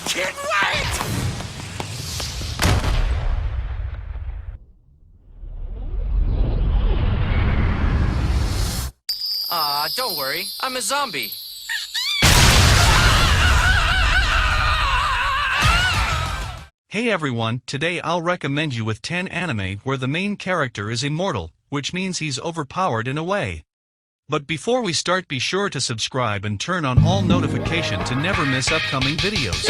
can't wait! Don't worry. I'm a zombie. Hey everyone, today I'll recommend you with 10 anime where the main character is immortal, which means he's overpowered in a way. But before we start, be sure to subscribe and turn on all notification to never miss upcoming videos.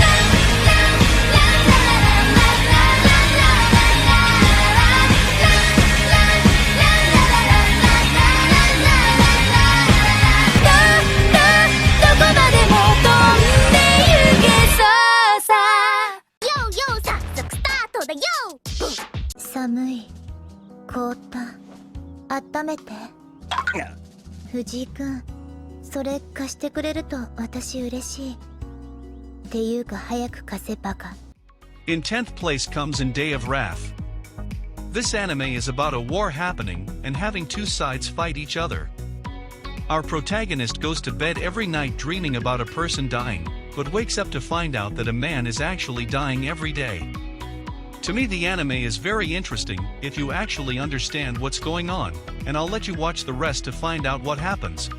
In 10th place comes In Day of Wrath. This anime is about a war happening and having two sides fight each other. Our protagonist goes to bed every night dreaming about a person dying, but wakes up to find out that a man is actually dying every day. To me, the anime is very interesting if you actually understand what's going on, and I'll let you watch the rest to find out what happens.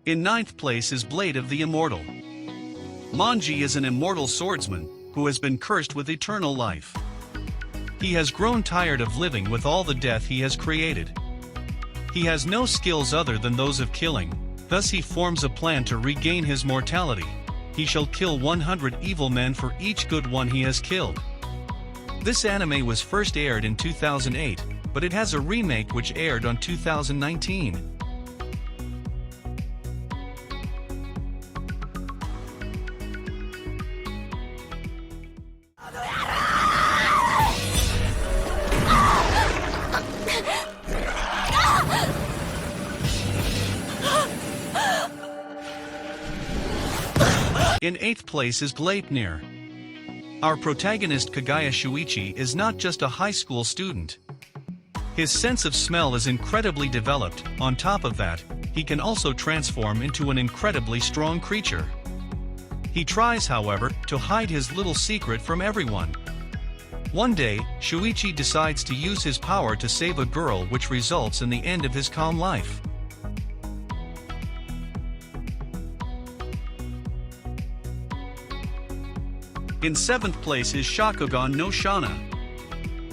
In 9th place is Blade of the Immortal. ᴠɪᴅᴜᴜ is an immortal swordsman who has been cursed with eternal life. He has grown tired of living with all the death he has created. He has no skills other than those of killing, thus he forms a plan to regain his mortality. He shall kill 100 evil men for each good one he has killed. This anime was first aired in 2008, but it has a remake which aired on 2019. In 8th place is Gleipnir. Our protagonist Kaguya Shuichi is not just a high school student. His sense of smell is incredibly developed. On top of that, he can also transform into an incredibly strong creature. He tries, however, to hide his little secret from everyone. One day, Shuichi decides to use his power to save a girl, which results in the end of his calm life. In 7th place is Shakugan no Shana.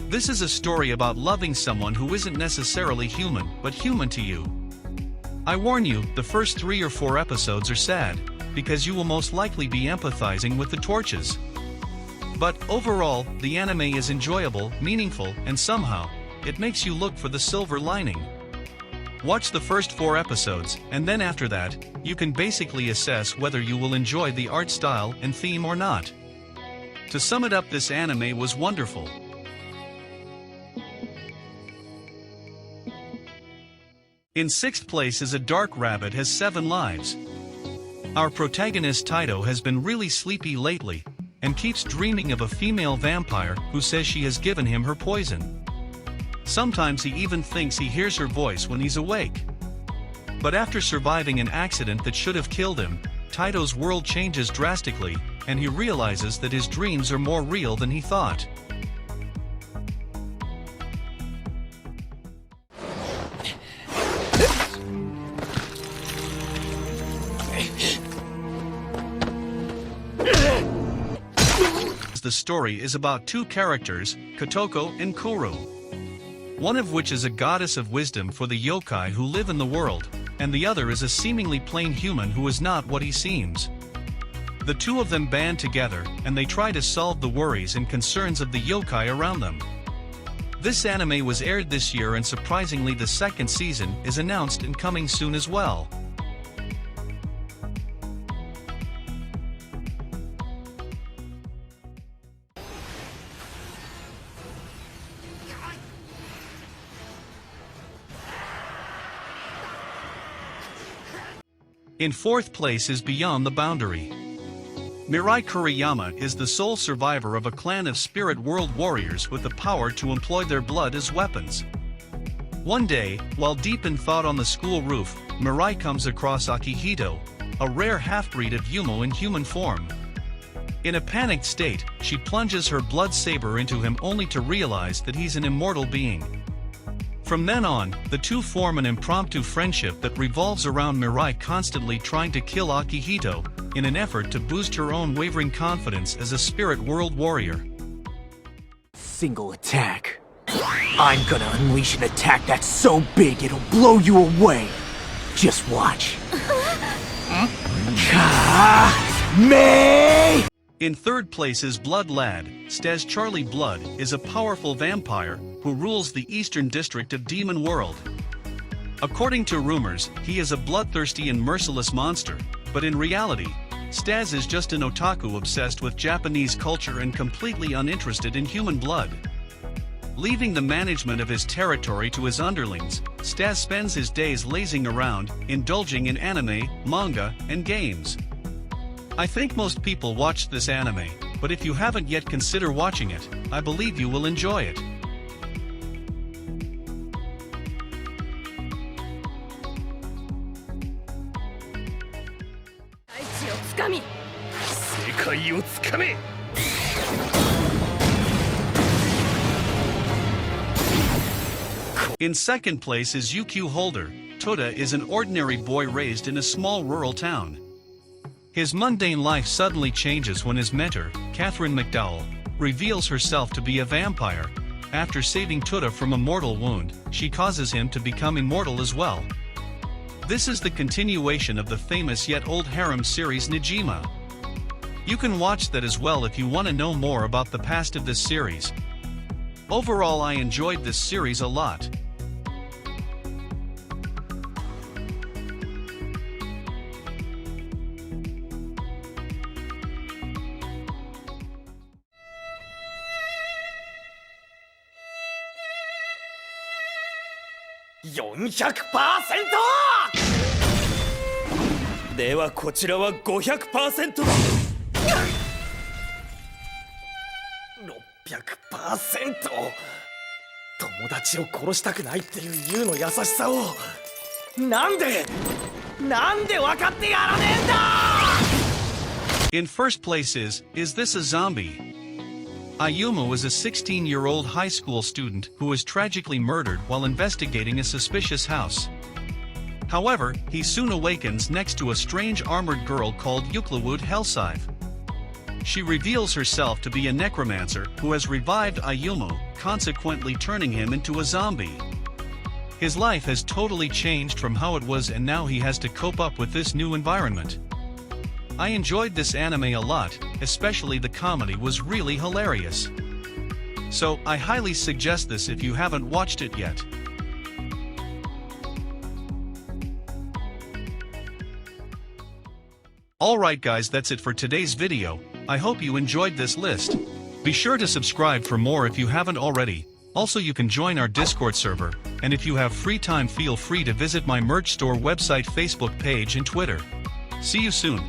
This is a story about loving someone who isn't necessarily human, but human to you. I warn you, the first 3 or 4 episodes are sad, because you will most likely be empathizing with the torches. But overall, the anime is enjoyable, meaningful, and somehow, it makes you look for the silver lining. Watch the first 4 episodes, and then after that, you can basically assess whether you will enjoy the art style and theme or not. To sum it up, this anime was wonderful. In 6th place is A Dark Rabbit Has 7 Lives. Our protagonist Taito has been really sleepy lately, and keeps dreaming of a female vampire who says she has given him her poison. Sometimes he even thinks he hears her voice when he's awake. But after surviving an accident that should have killed him, Taito's world changes drastically, and he realizes that his dreams are more real than he thought. The story is about 2 characters, Kotoko and Kuru. One of which is a goddess of wisdom for the yokai who live in the world, and the other is a seemingly plain human who is not what he seems. The 2 of them band together, and they try to solve the worries and concerns of the yokai around them. This anime was aired this year, and surprisingly the 2nd season is announced and coming soon as well. In 4th place is Beyond the Boundary. Mirai Kuriyama is the sole survivor of a clan of spirit world warriors with the power to employ their blood as weapons. One day, while deep in thought on the school roof, Mirai comes across Akihito, a rare half-breed of Yumo in human form. In a panicked state, she plunges her blood saber into him only to realize that he's an immortal being. From then on, the two form an impromptu friendship that revolves around Mirai constantly trying to kill Akihito, in an effort to boost her own wavering confidence as a spirit world warrior. Single attack. I'm gonna unleash an attack that's so big it'll blow you away. Just watch. Me! In third place is Blood Lad. ᴪ Blood is a powerful vampire who rules the eastern district of Demon World. According to rumors, he is a bloodthirsty and merciless monster, but in reality, ᴪ is just an otaku obsessed with Japanese culture and completely uninterested in human blood. Leaving the management of his territory to his underlings, ᴪ spends his days lazing around, indulging in anime, manga, and games. I think most people watched this anime, but if you haven't yet, consider watching it. I believe you will enjoy it. In second place is UQ Holder. Toda is an ordinary boy raised in a small rural town. His mundane life suddenly changes when his mentor, Catherine McDowell, reveals herself to be a vampire. After saving Toda from a mortal wound, she causes him to become immortal as well. This is the continuation of the famous yet old harem series ᴛＧɪs. You can watch that as well if you want to know more about the past of this series. Overall, I enjoyed this series a lot. ⁉400%! ではこちらは 500% だ。600%。友達を殺したくないっていうユウの優しさをなんで分かってやらねえんだ。 In first place is this a zombie? Ayumu is a 16-year-old high school student who was tragically murdered while investigating a suspicious house. However, he soon awakens next to a strange armored girl called ᴑɪᴅᴜᴛ. She reveals herself to be a necromancer who has revived Ayumu, consequently turning him into a zombie. His life has totally changed from how it was, and now he has to cope up with this new environment. I enjoyed this anime a lot, especially the comedy was really hilarious. So, I highly suggest this if you haven't watched it yet. Alright guys, that's it for today's video. I hope you enjoyed this list. Be sure to subscribe for more if you haven't already. Also, you can join our Discord server, and if you have free time, feel free to visit my merch store website, Facebook page and Twitter. See you soon.